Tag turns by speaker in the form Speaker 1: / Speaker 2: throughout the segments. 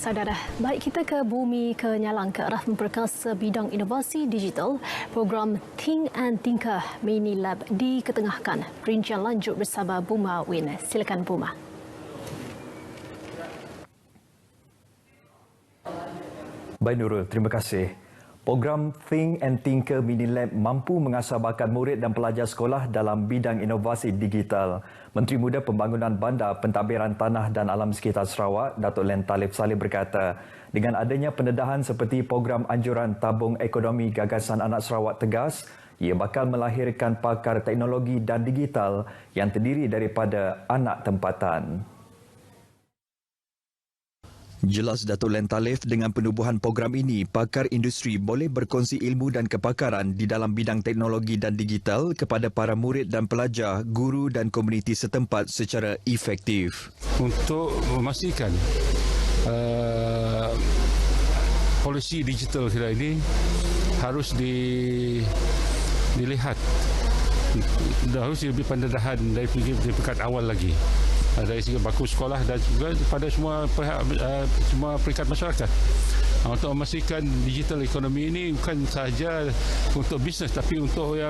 Speaker 1: saudara, baik kita ke bumi ke nyalang ke arah memperkasa bidang inovasi digital, program Think and Tinker Mini Lab diketengahkan. Perincian lanjut bersama Buma Win. Silakan Buma.
Speaker 2: Baik Nurul, terima kasih. Program Think and Tinker Mini Lab mampu mengasah bakat murid dan pelajar sekolah dalam bidang inovasi digital. Menteri Muda Pembangunan Bandar, Pentadbiran Tanah dan Alam Sekitar Sarawak, Datuk Len Talib Saleh berkata, dengan adanya pendedahan seperti program anjuran tabung ekonomi Gagasan Anak Sarawak Tegas, ia bakal melahirkan pakar teknologi dan digital yang terdiri daripada anak tempatan. Jelas Datuk Len Talib, dengan penubuhan program ini, pakar industri boleh berkongsi ilmu dan kepakaran di dalam bidang teknologi dan digital kepada para murid dan pelajar, guru dan komuniti setempat secara efektif.
Speaker 3: Untuk memastikan polisi digital kita ini harus dilihat, harus lebih pendedahan dari peringkat awal lagi. Dari segi baku sekolah dan juga pada semua peringkat masyarakat. Untuk memastikan digital ekonomi ini bukan sahaja untuk bisnes tapi untuk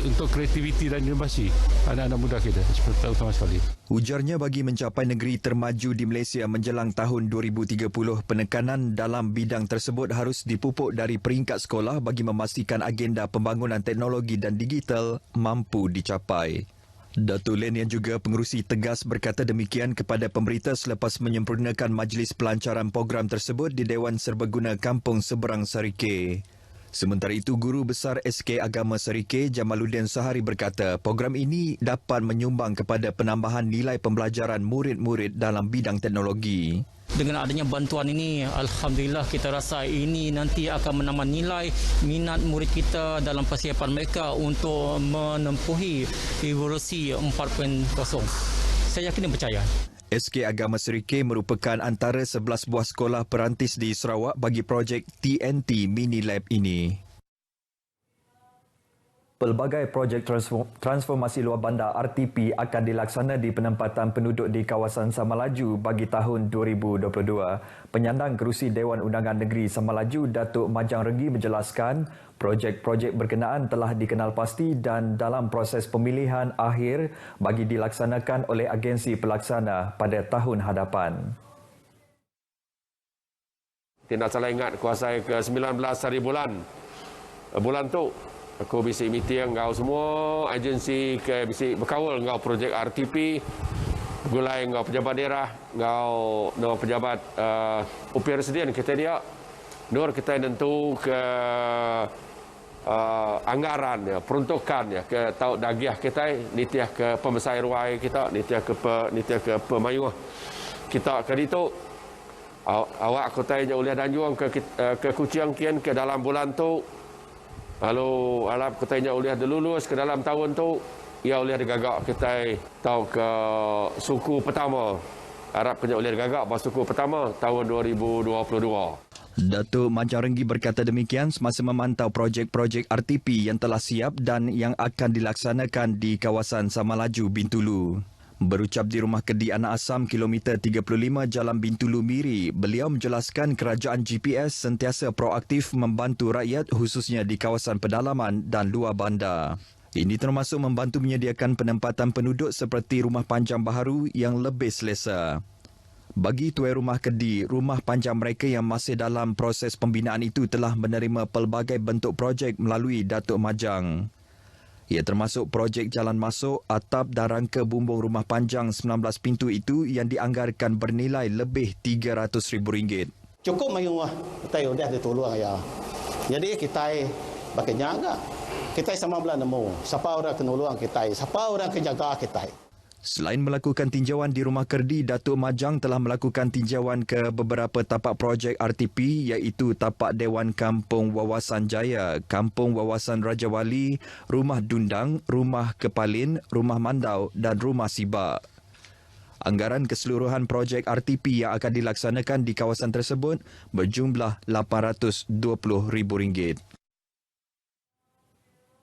Speaker 3: untuk kreativiti dan inovasi anak-anak muda kita seperti utama sekali.
Speaker 2: Ujarnya bagi mencapai negeri termaju di Malaysia menjelang tahun 2030, penekanan dalam bidang tersebut harus dipupuk dari peringkat sekolah bagi memastikan agenda pembangunan teknologi dan digital mampu dicapai. Datuk Len yang juga pengerusi Tegas berkata demikian kepada pemberita selepas menyempurnakan majlis pelancaran program tersebut di Dewan Serbaguna Kampung Seberang Sarike. Sementara itu, Guru Besar SK Agama Sarike, Jamaluddin Sahari berkata, program ini dapat menyumbang kepada penambahan nilai pembelajaran murid-murid dalam bidang teknologi.
Speaker 4: Dengan adanya bantuan ini, alhamdulillah kita rasa ini nanti akan menambah nilai minat murid kita dalam persiapan mereka untuk menempuhi revolusi 4.0. Saya yakin dan percaya.
Speaker 2: SK Agama Serike merupakan antara 11 buah sekolah perantis di Sarawak bagi projek TNT Mini Lab ini. Pelbagai projek transformasi luar bandar RTP akan dilaksana di penempatan penduduk di kawasan Samalaju bagi tahun 2022. Penyandang kerusi Dewan Undangan Negeri Samalaju, Datuk Majang Renggi menjelaskan, projek-projek berkenaan telah dikenal pasti dan dalam proses pemilihan akhir bagi dilaksanakan oleh agensi pelaksana pada tahun hadapan.
Speaker 5: Tidak salah ingat kuasa ke-19 hari bulan tu aku bisik meeting ngau semua agensi ke bisik berkawal ngau projek RTP, gulai ngau pejabat daerah, ngau pejabat UP Residen kita dia nur kita tentu ke anggaran ya, peruntukan ya ke tau dagiah kita nitiah ke pembesar ruai kita nitiah ke pemayuh kita ke itu awak kota yang oleh danjuang ke Kuching kian ke dalam bulan tu. Lalu alap kita oleh lulus ke dalam tahun tu, ia oleh digagak kita tahu ke suku pertama. Arab kena oleh digagak pada suku pertama tahun 2022.
Speaker 2: Datuk Majang Renggi berkata demikian semasa memantau projek-projek RTP yang telah siap dan yang akan dilaksanakan di kawasan Samalaju, Bintulu. Berucap di Rumah Kedi Anak Asam kilometer 35 Jalan Bintulu Miri, beliau menjelaskan kerajaan GPS sentiasa proaktif membantu rakyat khususnya di kawasan pedalaman dan luar bandar. Ini termasuk membantu menyediakan penempatan penduduk seperti rumah panjang baharu yang lebih selesa. Bagi tuai rumah kedi, rumah panjang mereka yang masih dalam proses pembinaan itu telah menerima pelbagai bentuk projek melalui Datuk Majang. Ia termasuk projek jalan masuk, atap dan rangka bumbung rumah panjang 19 pintu itu yang dianggarkan bernilai lebih RM300,000.
Speaker 6: Cukup mayung kita udah ditolong ya. Jadi kita pakai jaga. Kita sama belah nemu. Siapa orang penolong kita, siapa orang kejaga kita.
Speaker 2: Selain melakukan tinjauan di Rumah Kerdi, Datuk Majang telah melakukan tinjauan ke beberapa tapak projek RTP iaitu tapak Dewan Kampung Wawasan Jaya, Kampung Wawasan Raja Wali, Rumah Dundang, Rumah Kepalin, Rumah Mandau dan Rumah Sibak. Anggaran keseluruhan projek RTP yang akan dilaksanakan di kawasan tersebut berjumlah RM820,000.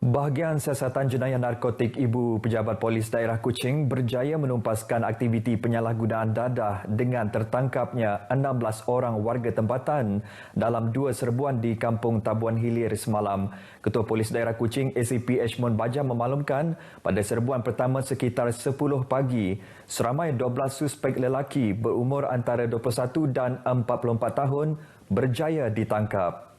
Speaker 2: Bahagian Siasatan Jenayah Narkotik Ibu Pejabat Polis Daerah Kuching berjaya menumpaskan aktiviti penyalahgunaan dadah dengan tertangkapnya 16 orang warga tempatan dalam 2 serbuan di Kampung Tabuan Hilir semalam. Ketua Polis Daerah Kuching ACP Ashmon Bajam memaklumkan pada serbuan pertama sekitar 10 pagi, seramai 12 suspek lelaki berumur antara 21 dan 44 tahun berjaya ditangkap.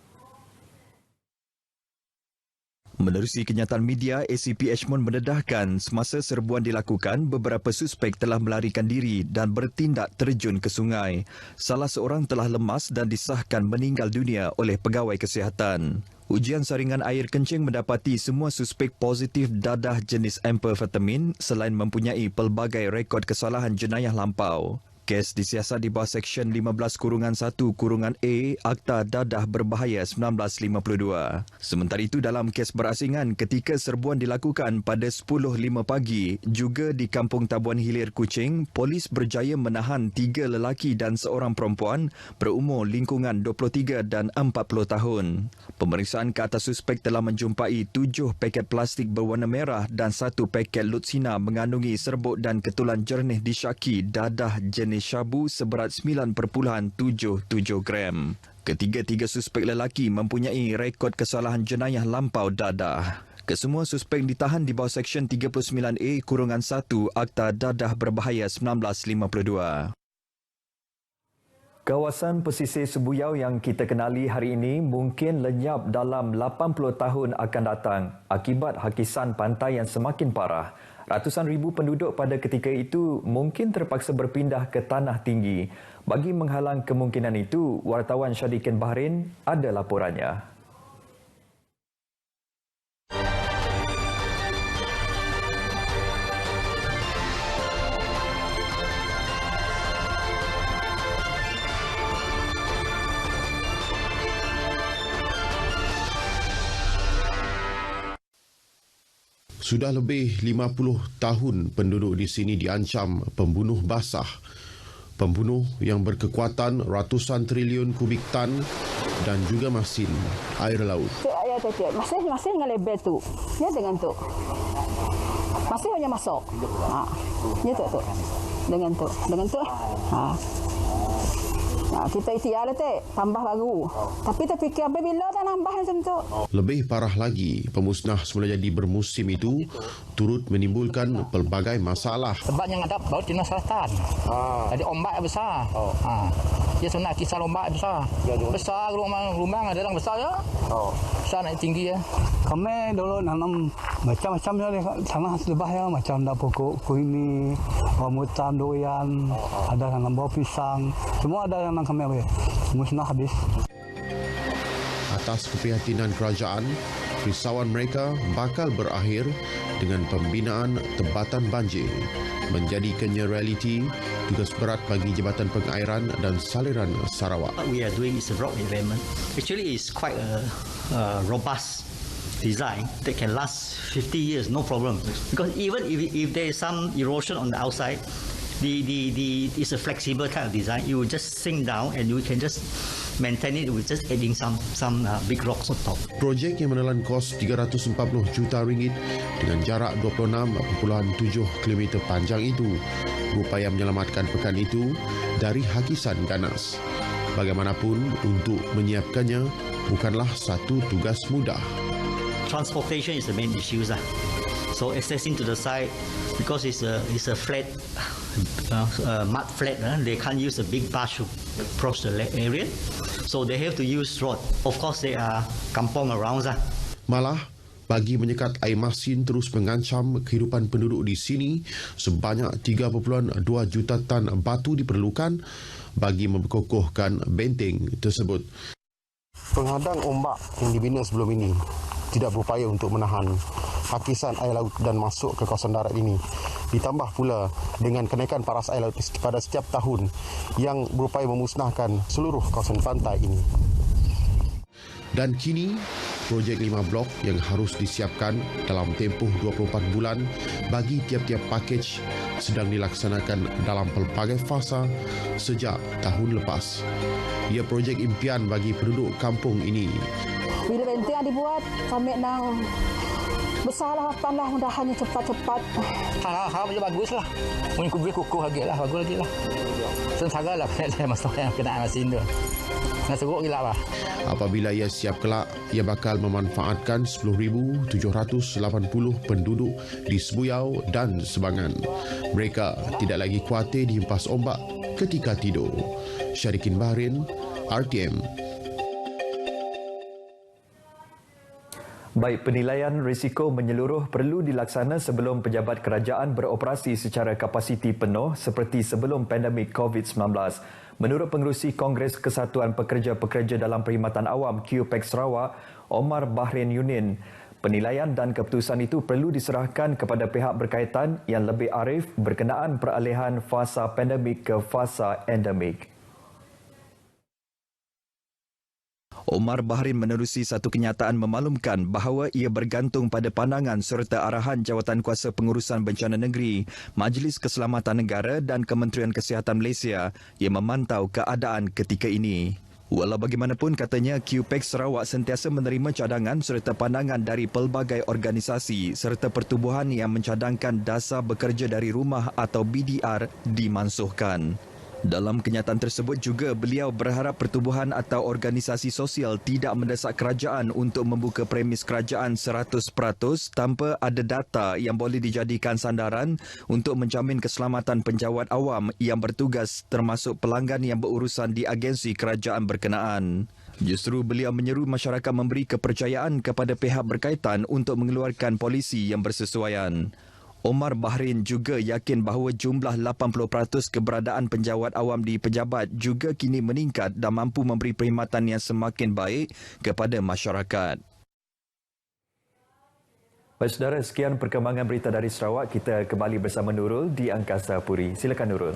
Speaker 2: Menerusi kenyataan media, ACP Ashmon mendedahkan semasa serbuan dilakukan, beberapa suspek telah melarikan diri dan bertindak terjun ke sungai. Salah seorang telah lemas dan disahkan meninggal dunia oleh pegawai kesihatan. Ujian saringan air kencing mendapati semua suspek positif dadah jenis amfetamin selain mempunyai pelbagai rekod kesalahan jenayah lampau. Kes disiasat di bawah Seksyen 15-1-A Akta Dadah Berbahaya 1952. Sementara itu dalam kes berasingan ketika serbuan dilakukan pada 10.05 pagi, juga di Kampung Tabuan Hilir Kuching, polis berjaya menahan 3 lelaki dan seorang perempuan berumur lingkungan 23 dan 40 tahun. Pemeriksaan ke atas suspek telah menjumpai 7 paket plastik berwarna merah dan 1 paket lutsina mengandungi serbuk dan ketulan jernih disyaki dadah jenis syabu seberat 9.77 gram. Ketiga-tiga suspek lelaki mempunyai rekod kesalahan jenayah lampau dadah. Kesemua suspek ditahan di bawah Seksyen 39A-1 Akta Dadah Berbahaya 1952. Kawasan pesisir Sebuyau yang kita kenali hari ini mungkin lenyap dalam 80 tahun akan datang akibat hakisan pantai yang semakin parah. Ratusan ribu penduduk pada ketika itu mungkin terpaksa berpindah ke tanah tinggi. Bagi menghalang kemungkinan itu, wartawan Syadikin Bahrain ada laporannya.
Speaker 7: Sudah lebih 50 tahun penduduk di sini diancam pembunuh basah. Pembunuh yang berkekuatan ratusan triliun kubik tan dan juga masin air laut.
Speaker 8: Masih dengan label tu. Ya dengan tu. Masih hanya masuk. Ya tu. Dengan tu. Kita ikhtiar tambah baru. Tapi kita fikir bila dah nambah macam tu.
Speaker 7: Lebih parah lagi, pemusnah semula jadi bermusim itu turut menimbulkan pelbagai masalah.
Speaker 9: Sebab yang ada laut Cina Selatan. Jadi ombak besar. Dia sebenarnya kisah ombak besar. Besar rumah ada yang besar ya. Besar naik tinggi ya.
Speaker 10: Kami dulu nanam macam-macam tanah lebah ya, macam ada pokok kuini, rambutan, durian, ada nanam buah pisang, semua ada yang kami ambil. Musnah habis.
Speaker 7: Atas keprihatinan kerajaan, risauan mereka bakal berakhir dengan pembinaan tebatan banjir. Menjadikannya realiti, tugas berat bagi Jabatan Pengairan dan Saliran Sarawak.
Speaker 11: What we are doing is a rock embankment. Actually, it's quite a robust design that can last 50 years, no problem. Because even if there is some erosion on the outside, it's a flexible kind of design. You will just sink down and you can just maintain it with just adding some big rocks on top.
Speaker 7: Projek yang menelan kos 340 juta ringgit dengan jarak 26.7 km panjang itu berupaya menyelamatkan pekan itu dari hakisan ganas. Bagaimanapun, untuk menyiapkannya bukanlah satu tugas mudah.
Speaker 11: Transportation is the main issue. So accessing to the site, because it's a flat, mud flat, they can't use a big bus to cross the area. So they have to use road. Of course, there are kampung around.
Speaker 7: Malah, bagi menyekat air masin terus mengancam kehidupan penduduk di sini, sebanyak 3.2 juta tan batu diperlukan bagi memperkokohkan benteng tersebut.
Speaker 12: Penghadang ombak yang dibina sebelum ini tidak berupaya untuk menahan hakisan air laut dan masuk ke kawasan darat ini. Ditambah pula dengan kenaikan paras air laut pada setiap tahun yang berupaya memusnahkan seluruh kawasan pantai ini.
Speaker 7: Dan kini, projek 5 blok yang harus disiapkan dalam tempoh 24 bulan bagi tiap-tiap pakej sedang dilaksanakan dalam pelbagai fasa sejak tahun lepas. Ia projek impian bagi penduduk kampung ini.
Speaker 8: Bila benteng dibuat, kami nak Besar harapan lah, mudahannya cepat-cepat.
Speaker 9: Harap je bagus lah. Mungkin kubur kukuh lagi lah, bagus lagi lah. Sengsara lah masalah yang kena mesin tu. Nak seruk gila lah.
Speaker 7: Apabila ia siap kelak, ia bakal memanfaatkan 10,780 penduduk di Sebuyau dan Sebangan. Mereka tidak lagi khawatir dihempas ombak ketika tidur. Syarikin Bahrin, RTM.
Speaker 2: Baik, penilaian risiko menyeluruh perlu dilaksana sebelum pejabat kerajaan beroperasi secara kapasiti penuh seperti sebelum pandemik COVID-19. Menurut Pengerusi Kongres Kesatuan Pekerja-Pekerja dalam Perkhidmatan Awam QPEX Sarawak, Omar Bahrin Yunin, penilaian dan keputusan itu perlu diserahkan kepada pihak berkaitan yang lebih arif berkenaan peralihan fasa pandemik ke fasa endemik. Omar Bahrin menerusi satu kenyataan memaklumkan bahawa ia bergantung pada pandangan serta arahan Jawatankuasa Pengurusan Bencana Negeri, Majlis Keselamatan Negara dan Kementerian Kesihatan Malaysia yang memantau keadaan ketika ini. Walau bagaimanapun, katanya, QPEX Sarawak sentiasa menerima cadangan serta pandangan dari pelbagai organisasi serta pertubuhan yang mencadangkan dasar bekerja dari rumah atau BDR dimansuhkan. Dalam kenyataan tersebut juga, beliau berharap pertubuhan atau organisasi sosial tidak mendesak kerajaan untuk membuka premis kerajaan 100% tanpa ada data yang boleh dijadikan sandaran untuk menjamin keselamatan penjawat awam yang bertugas termasuk pelanggan yang berurusan di agensi kerajaan berkenaan. Justru beliau menyeru masyarakat memberi kepercayaan kepada pihak berkaitan untuk mengeluarkan polisi yang bersesuaian. Omar Bahrin juga yakin bahawa jumlah 80% keberadaan penjawat awam di pejabat juga kini meningkat dan mampu memberi perkhidmatan yang semakin baik kepada masyarakat. Baik saudara, sekian perkembangan berita dari Sarawak. Kita kembali bersama Nurul di Angkasa Puri. Silakan Nurul.